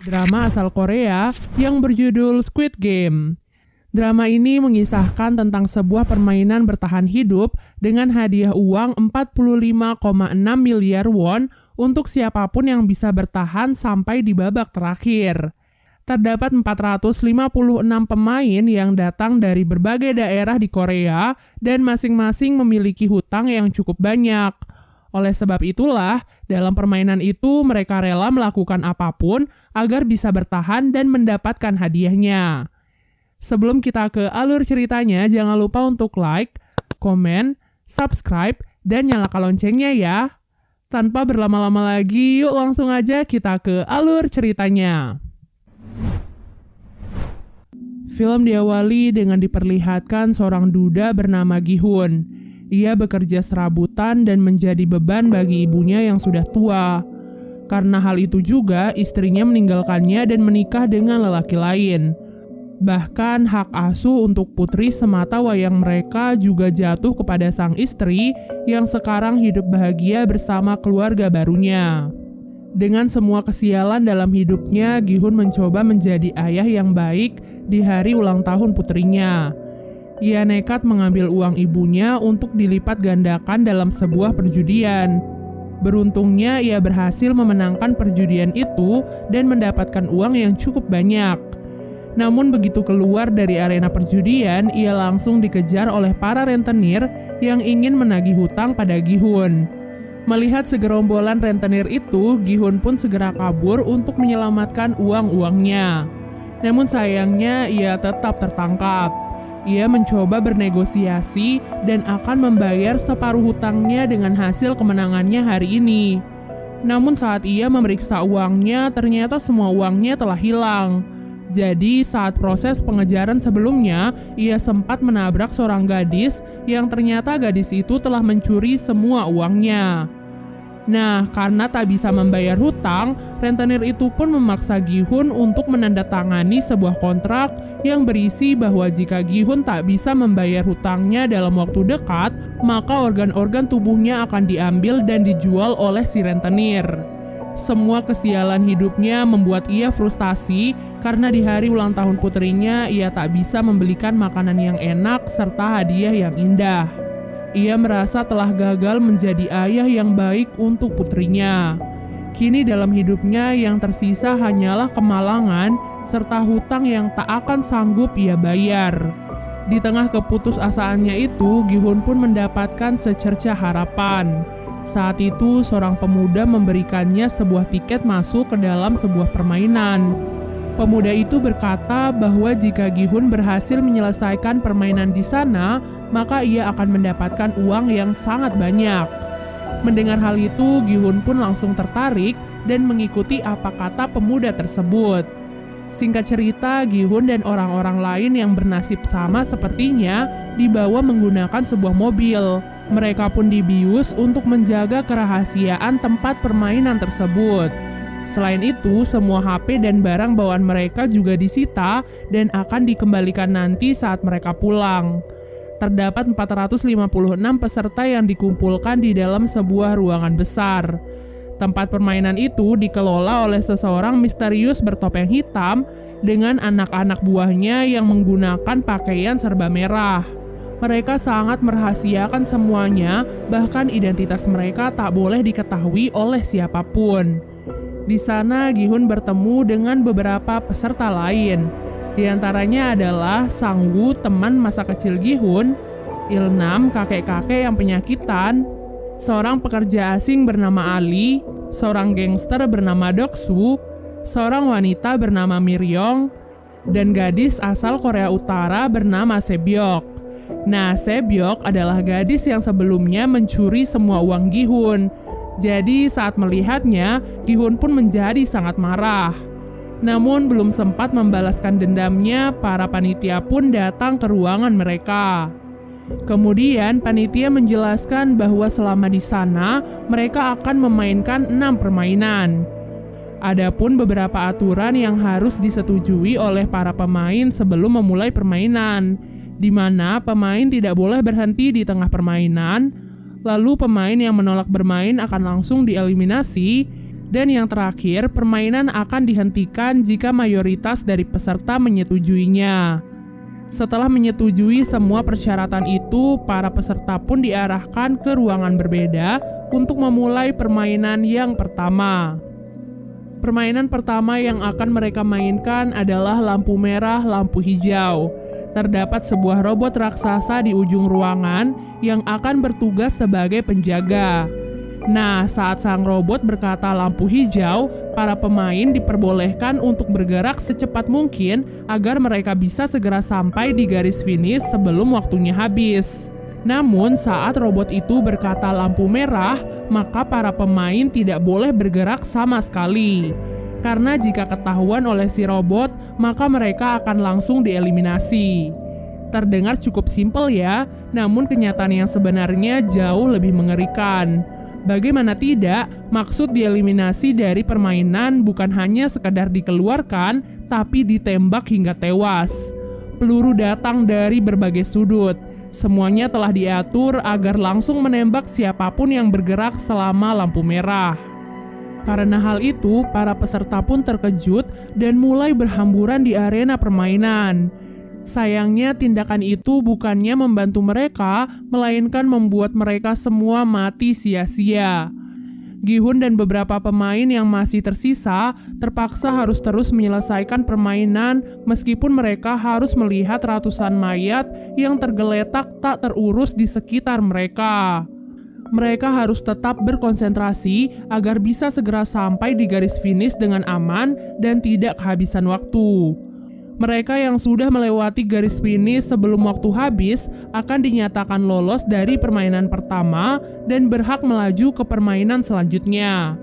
drama asal Korea yang berjudul Squid Game. Drama ini mengisahkan tentang sebuah permainan bertahan hidup dengan hadiah uang 45,6 miliar won untuk siapapun yang bisa bertahan sampai di babak terakhir. Terdapat 456 pemain yang datang dari berbagai daerah di Korea dan masing-masing memiliki hutang yang cukup banyak. Oleh sebab itulah, dalam permainan itu mereka rela melakukan apapun agar bisa bertahan dan mendapatkan hadiahnya. Sebelum kita ke alur ceritanya, jangan lupa untuk like, komen, subscribe, dan nyalakan loncengnya ya. Tanpa berlama-lama lagi, yuk langsung aja kita ke alur ceritanya. Film diawali dengan diperlihatkan seorang duda bernama Gi-hun. Ia bekerja serabutan dan menjadi beban bagi ibunya yang sudah tua. Karena hal itu juga, istrinya meninggalkannya dan menikah dengan lelaki lain. Bahkan hak asuh untuk putri semata wayang mereka juga jatuh kepada sang istri yang sekarang hidup bahagia bersama keluarga barunya. Dengan semua kesialan dalam hidupnya, Gi-hun mencoba menjadi ayah yang baik di hari ulang tahun putrinya. Ia nekat mengambil uang ibunya untuk dilipat gandakan dalam sebuah perjudian. Beruntungnya ia berhasil memenangkan perjudian itu dan mendapatkan uang yang cukup banyak. Namun begitu keluar dari arena perjudian, ia langsung dikejar oleh para rentenir yang ingin menagih hutang pada Gi-hun. Melihat segerombolan rentenir itu, Gi-hun pun segera kabur untuk menyelamatkan uang-uangnya. Namun sayangnya ia tetap tertangkap. Ia mencoba bernegosiasi dan akan membayar separuh hutangnya dengan hasil kemenangannya hari ini. Namun saat ia memeriksa uangnya, ternyata semua uangnya telah hilang. Jadi saat proses pengejaran sebelumnya, ia sempat menabrak seorang gadis yang ternyata gadis itu telah mencuri semua uangnya. Nah, karena tak bisa membayar hutang, rentenir itu pun memaksa Gi-hun untuk menandatangani sebuah kontrak yang berisi bahwa jika Gi-hun tak bisa membayar hutangnya dalam waktu dekat, maka organ-organ tubuhnya akan diambil dan dijual oleh si rentenir. Semua kesialan hidupnya membuat ia frustasi karena di hari ulang tahun putrinya ia tak bisa membelikan makanan yang enak serta hadiah yang indah. Ia merasa telah gagal menjadi ayah yang baik untuk putrinya. Kini dalam hidupnya yang tersisa hanyalah kemalangan serta hutang yang tak akan sanggup ia bayar. Di tengah keputusasaannya itu, Gi-hun pun mendapatkan secercah harapan. Saat itu, seorang pemuda memberikannya sebuah tiket masuk ke dalam sebuah permainan. Pemuda itu berkata bahwa jika Gi-hun berhasil menyelesaikan permainan di sana, maka ia akan mendapatkan uang yang sangat banyak. Mendengar hal itu, Gi-hun pun langsung tertarik dan mengikuti apa kata pemuda tersebut. Singkat cerita, Gi-hun dan orang-orang lain yang bernasib sama sepertinya dibawa menggunakan sebuah mobil. Mereka pun dibius untuk menjaga kerahasiaan tempat permainan tersebut. Selain itu, semua HP dan barang bawaan mereka juga disita dan akan dikembalikan nanti saat mereka pulang. Terdapat 456 peserta yang dikumpulkan di dalam sebuah ruangan besar. Tempat permainan itu dikelola oleh seseorang misterius bertopeng hitam dengan anak-anak buahnya yang menggunakan pakaian serba merah. Mereka sangat merahasiakan semuanya, bahkan identitas mereka tak boleh diketahui oleh siapapun. Di sana, Gi-hun bertemu dengan beberapa peserta lain. Di antaranya adalah Sang-woo, teman masa kecil Gi-hun, Il-nam, kakek-kakek yang penyakitan, seorang pekerja asing bernama Ali, seorang gangster bernama Dok-soo, seorang wanita bernama Miryong, dan gadis asal Korea Utara bernama Sebyok. Nah, Sebyok adalah gadis yang sebelumnya mencuri semua uang Gi-hun. Jadi saat melihatnya, Gi-hun pun menjadi sangat marah. Namun belum sempat membalaskan dendamnya, para panitia pun datang ke ruangan mereka. Kemudian panitia menjelaskan bahwa selama di sana, mereka akan memainkan 6 permainan. Adapun beberapa aturan yang harus disetujui oleh para pemain sebelum memulai permainan, di mana pemain tidak boleh berhenti di tengah permainan, lalu pemain yang menolak bermain akan langsung dieliminasi, Dan yang terakhir, permainan akan dihentikan jika mayoritas dari peserta menyetujuinya. Setelah menyetujui semua persyaratan itu, para peserta pun diarahkan ke ruangan berbeda untuk memulai permainan yang pertama. Permainan pertama yang akan mereka mainkan adalah lampu merah, lampu hijau. Terdapat sebuah robot raksasa di ujung ruangan yang akan bertugas sebagai penjaga. Nah, saat sang robot berkata lampu hijau, para pemain diperbolehkan untuk bergerak secepat mungkin agar mereka bisa segera sampai di garis finish sebelum waktunya habis. Namun, saat robot itu berkata lampu merah, maka para pemain tidak boleh bergerak sama sekali. Karena jika ketahuan oleh si robot, maka mereka akan langsung dieliminasi. Terdengar cukup simpel ya, namun kenyataan yang sebenarnya jauh lebih mengerikan. Bagaimana tidak, maksud dieliminasi dari permainan bukan hanya sekedar dikeluarkan, tapi ditembak hingga tewas. Peluru datang dari berbagai sudut. Semuanya telah diatur agar langsung menembak siapapun yang bergerak selama lampu merah. Karena hal itu, para peserta pun terkejut dan mulai berhamburan di arena permainan. Sayangnya tindakan itu bukannya membantu mereka, melainkan membuat mereka semua mati sia-sia. Gi-hun dan beberapa pemain yang masih tersisa terpaksa harus terus menyelesaikan permainan meskipun mereka harus melihat ratusan mayat yang tergeletak tak terurus di sekitar mereka. Mereka harus tetap berkonsentrasi agar bisa segera sampai di garis finish dengan aman dan tidak kehabisan waktu. Mereka yang sudah melewati garis finish sebelum waktu habis akan dinyatakan lolos dari permainan pertama dan berhak melaju ke permainan selanjutnya.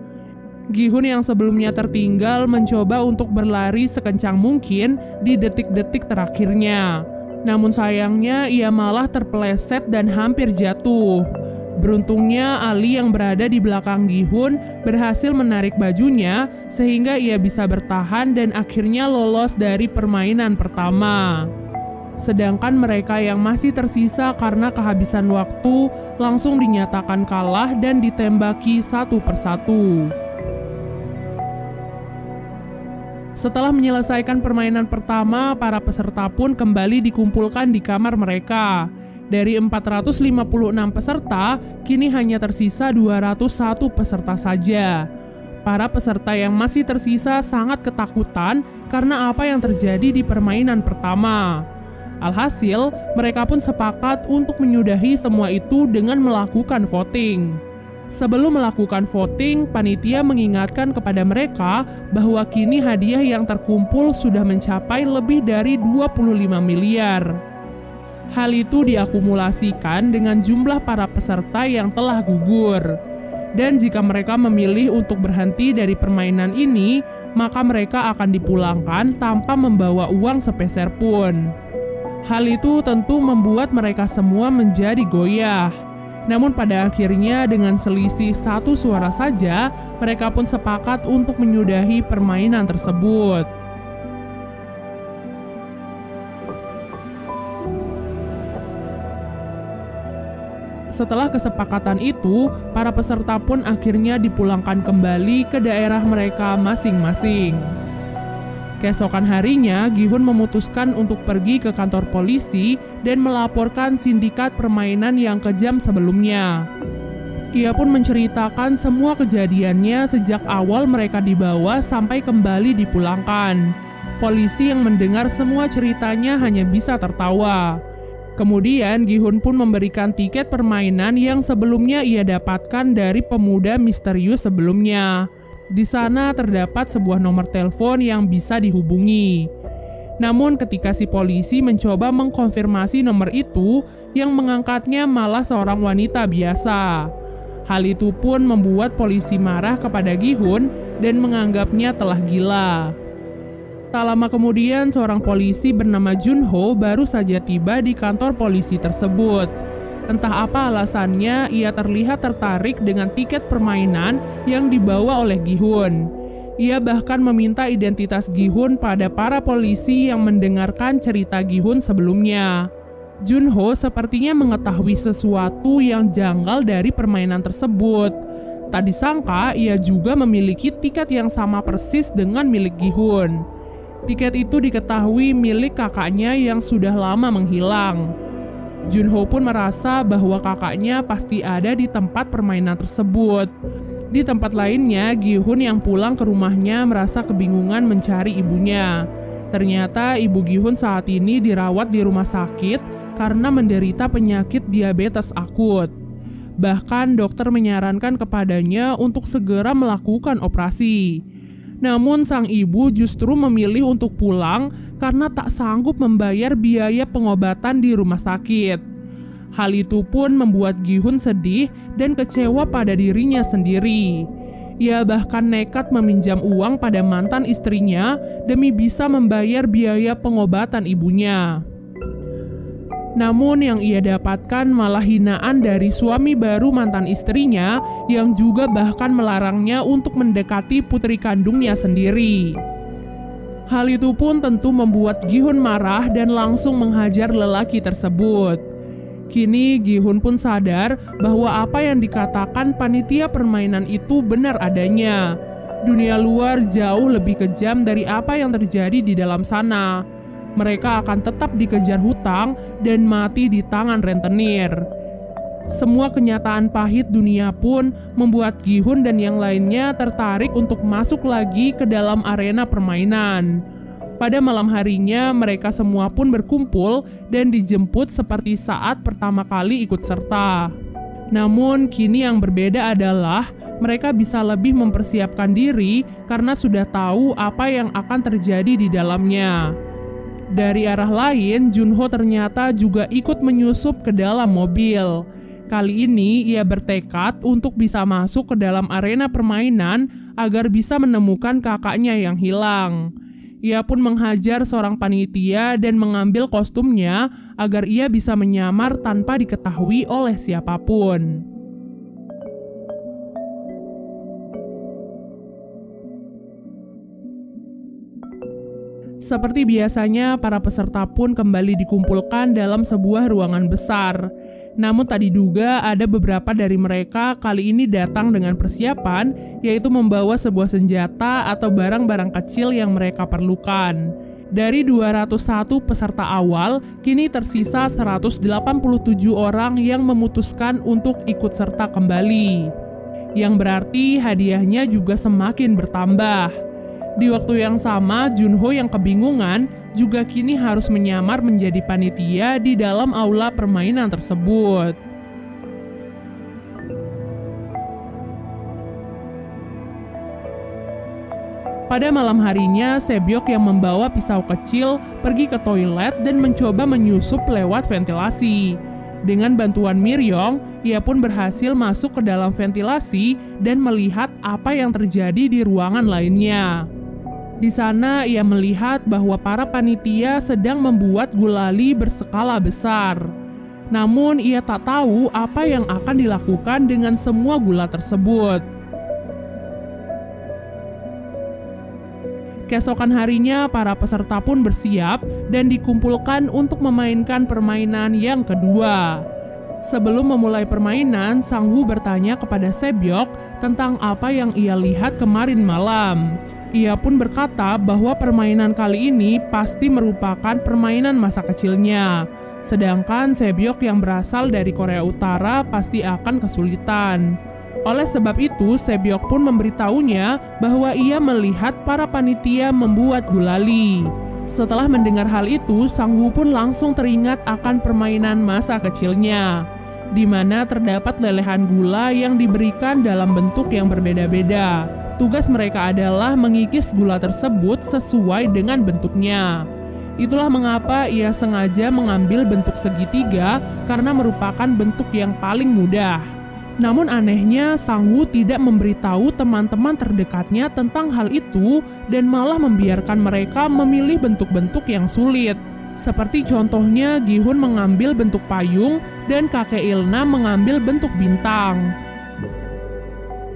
Gi-hun yang sebelumnya tertinggal mencoba untuk berlari sekencang mungkin di detik-detik terakhirnya. Namun sayangnya ia malah terpeleset dan hampir jatuh. Beruntungnya Ali yang berada di belakang Gi-hun berhasil menarik bajunya sehingga ia bisa bertahan dan akhirnya lolos dari permainan pertama. Sedangkan mereka yang masih tersisa karena kehabisan waktu langsung dinyatakan kalah dan ditembaki satu persatu. Setelah menyelesaikan permainan pertama, para peserta pun kembali dikumpulkan di kamar mereka. Dari 456 peserta, kini hanya tersisa 201 peserta saja. Para peserta yang masih tersisa sangat ketakutan karena apa yang terjadi di permainan pertama. Alhasil, mereka pun sepakat untuk menyudahi semua itu dengan melakukan voting. Sebelum melakukan voting, panitia mengingatkan kepada mereka bahwa kini hadiah yang terkumpul sudah mencapai lebih dari 25 miliar. Hal itu diakumulasikan dengan jumlah para peserta yang telah gugur. Dan jika mereka memilih untuk berhenti dari permainan ini, maka mereka akan dipulangkan tanpa membawa uang sepeser pun. Hal itu tentu membuat mereka semua menjadi goyah. Namun pada akhirnya dengan selisih 1 suara saja, mereka pun sepakat untuk menyudahi permainan tersebut. Setelah kesepakatan itu, para peserta pun akhirnya dipulangkan kembali ke daerah mereka masing-masing. Keesokan harinya, Gi-hun memutuskan untuk pergi ke kantor polisi dan melaporkan sindikat permainan yang kejam sebelumnya. Ia pun menceritakan semua kejadiannya sejak awal mereka dibawa sampai kembali dipulangkan. Polisi yang mendengar semua ceritanya hanya bisa tertawa. Kemudian Gi-hun pun memberikan tiket permainan yang sebelumnya ia dapatkan dari pemuda misterius sebelumnya. Di sana terdapat sebuah nomor telepon yang bisa dihubungi. Namun ketika si polisi mencoba mengkonfirmasi nomor itu, yang mengangkatnya malah seorang wanita biasa. Hal itu pun membuat polisi marah kepada Gi-hun dan menganggapnya telah gila. Tak lama kemudian, seorang polisi bernama Junho baru saja tiba di kantor polisi tersebut. Entah apa alasannya, ia terlihat tertarik dengan tiket permainan yang dibawa oleh Gi-hun. Ia bahkan meminta identitas Gi-hun pada para polisi yang mendengarkan cerita Gi-hun sebelumnya. Junho sepertinya mengetahui sesuatu yang janggal dari permainan tersebut. Tak disangka, ia juga memiliki tiket yang sama persis dengan milik Gi-hun. Tiket itu diketahui milik kakaknya yang sudah lama menghilang. Junho pun merasa bahwa kakaknya pasti ada di tempat permainan tersebut. Di tempat lainnya, Gi-hun yang pulang ke rumahnya merasa kebingungan mencari ibunya. Ternyata ibu Gi-hun saat ini dirawat di rumah sakit karena menderita penyakit diabetes akut. Bahkan dokter menyarankan kepadanya untuk segera melakukan operasi. Namun sang ibu justru memilih untuk pulang karena tak sanggup membayar biaya pengobatan di rumah sakit. Hal itu pun membuat Gi-hun sedih dan kecewa pada dirinya sendiri. Ia bahkan nekat meminjam uang pada mantan istrinya demi bisa membayar biaya pengobatan ibunya. Namun yang ia dapatkan malah hinaan dari suami baru mantan istrinya yang juga bahkan melarangnya untuk mendekati putri kandungnya sendiri. Hal itu pun tentu membuat Gi-hun marah dan langsung menghajar lelaki tersebut. Kini Gi-hun pun sadar bahwa apa yang dikatakan panitia permainan itu benar adanya. Dunia luar jauh lebih kejam dari apa yang terjadi di dalam sana. Mereka akan tetap dikejar hutang dan mati di tangan rentenir. Semua kenyataan pahit dunia pun membuat Gi-hun dan yang lainnya tertarik untuk masuk lagi ke dalam arena permainan. Pada malam harinya, mereka semua pun berkumpul dan dijemput seperti saat pertama kali ikut serta. Namun, kini yang berbeda adalah mereka bisa lebih mempersiapkan diri karena sudah tahu apa yang akan terjadi di dalamnya. Dari arah lain, Junho ternyata juga ikut menyusup ke dalam mobil. Kali ini ia bertekad untuk bisa masuk ke dalam arena permainan agar bisa menemukan kakaknya yang hilang. Ia pun menghajar seorang panitia dan mengambil kostumnya agar ia bisa menyamar tanpa diketahui oleh siapapun. Seperti biasanya, para peserta pun kembali dikumpulkan dalam sebuah ruangan besar. Namun tak diduga ada beberapa dari mereka kali ini datang dengan persiapan, yaitu membawa sebuah senjata atau barang-barang kecil yang mereka perlukan. Dari 201 peserta awal, kini tersisa 187 orang yang memutuskan untuk ikut serta kembali. Yang berarti hadiahnya juga semakin bertambah. Di waktu yang sama, Junho yang kebingungan juga kini harus menyamar menjadi panitia di dalam aula permainan tersebut. Pada malam harinya, Sebyok yang membawa pisau kecil pergi ke toilet dan mencoba menyusup lewat ventilasi. Dengan bantuan Miryong, ia pun berhasil masuk ke dalam ventilasi dan melihat apa yang terjadi di ruangan lainnya. Di sana ia melihat bahwa para panitia sedang membuat gulali berskala besar. Namun ia tak tahu apa yang akan dilakukan dengan semua gula tersebut. Keesokan harinya para peserta pun bersiap dan dikumpulkan untuk memainkan permainan yang kedua. Sebelum memulai permainan, Sang Woo bertanya kepada Sebyok tentang apa yang ia lihat kemarin malam. Ia pun berkata bahwa permainan kali ini pasti merupakan permainan masa kecilnya. Sedangkan Sebyok yang berasal dari Korea Utara pasti akan kesulitan. Oleh sebab itu, Sebyok pun memberitahunya bahwa ia melihat para panitia membuat gulali. Setelah mendengar hal itu, Sang Woo pun langsung teringat akan permainan masa kecilnya, di mana terdapat lelehan gula yang diberikan dalam bentuk yang berbeda-beda. Tugas mereka adalah mengikis gula tersebut sesuai dengan bentuknya. Itulah mengapa ia sengaja mengambil bentuk segitiga karena merupakan bentuk yang paling mudah. Namun anehnya, Sang Woo tidak memberitahu teman-teman terdekatnya tentang hal itu dan malah membiarkan mereka memilih bentuk-bentuk yang sulit. Seperti contohnya Gi-hun mengambil bentuk payung dan kakek Ilna mengambil bentuk bintang.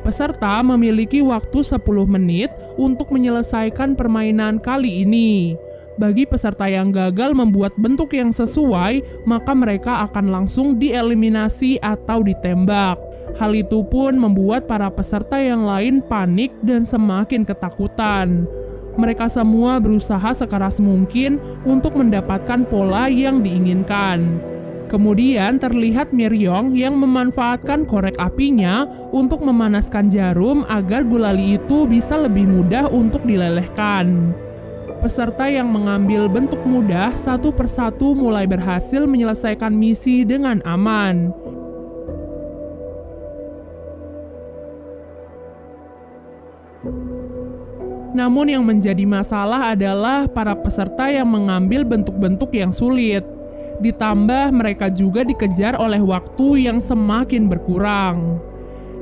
Peserta memiliki waktu 10 menit untuk menyelesaikan permainan kali ini. Bagi peserta yang gagal membuat bentuk yang sesuai, maka mereka akan langsung dieliminasi atau ditembak. Hal itu pun membuat para peserta yang lain panik dan semakin ketakutan. Mereka semua berusaha sekeras mungkin untuk mendapatkan pola yang diinginkan. Kemudian terlihat Miryong yang memanfaatkan korek apinya untuk memanaskan jarum agar gulali itu bisa lebih mudah untuk dilelehkan. Peserta yang mengambil bentuk mudah satu persatu mulai berhasil menyelesaikan misi dengan aman. Namun yang menjadi masalah adalah para peserta yang mengambil bentuk-bentuk yang sulit. Ditambah mereka juga dikejar oleh waktu yang semakin berkurang.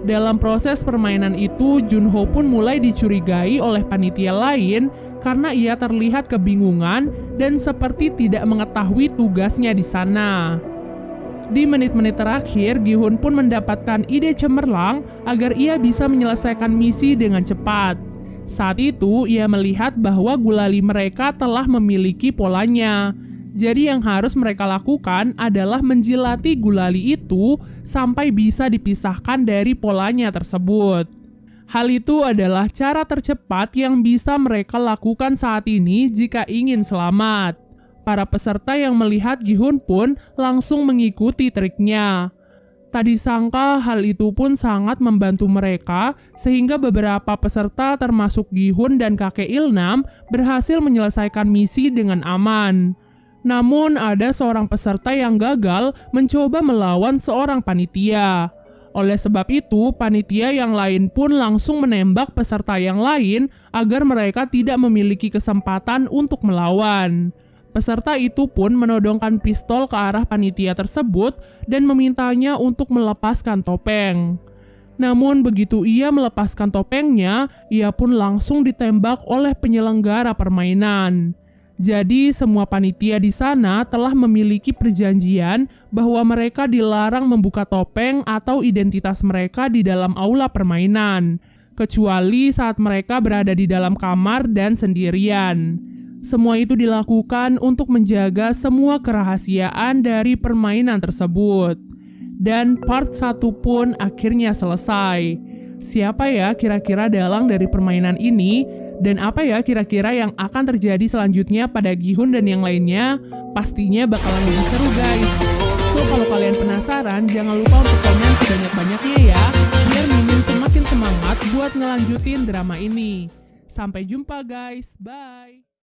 Dalam proses permainan itu, Junho pun mulai dicurigai oleh panitia lain karena ia terlihat kebingungan dan seperti tidak mengetahui tugasnya di sana. Di menit-menit terakhir, Gi-hun pun mendapatkan ide cemerlang agar ia bisa menyelesaikan misi dengan cepat. Saat itu, ia melihat bahwa gulali mereka telah memiliki polanya. Jadi yang harus mereka lakukan adalah menjilati gulali itu sampai bisa dipisahkan dari polanya tersebut. Hal itu adalah cara tercepat yang bisa mereka lakukan saat ini jika ingin selamat. Para peserta yang melihat Gi-hun pun langsung mengikuti triknya. Tak disangka hal itu pun sangat membantu mereka sehingga beberapa peserta termasuk Gi-hun dan kakek Ilnam berhasil menyelesaikan misi dengan aman. Namun ada seorang peserta yang gagal mencoba melawan seorang panitia. Oleh sebab itu, panitia yang lain pun langsung menembak peserta yang lain agar mereka tidak memiliki kesempatan untuk melawan. Peserta itu pun menodongkan pistol ke arah panitia tersebut dan memintanya untuk melepaskan topeng. Namun begitu ia melepaskan topengnya, ia pun langsung ditembak oleh penyelenggara permainan. Jadi semua panitia di sana telah memiliki perjanjian bahwa mereka dilarang membuka topeng atau identitas mereka di dalam aula permainan, kecuali saat mereka berada di dalam kamar dan sendirian. Semua itu dilakukan untuk menjaga semua kerahasiaan dari permainan tersebut. Dan part 1 pun akhirnya selesai. Siapa ya kira-kira dalang dari permainan ini? Dan apa ya kira-kira yang akan terjadi selanjutnya pada Gi-hun dan yang lainnya? Pastinya bakalan lebih seru guys. So kalau kalian penasaran, jangan lupa untuk komen sebanyak-banyaknya ya, biar Mimin semakin semangat buat ngelanjutin drama ini. Sampai jumpa guys, bye!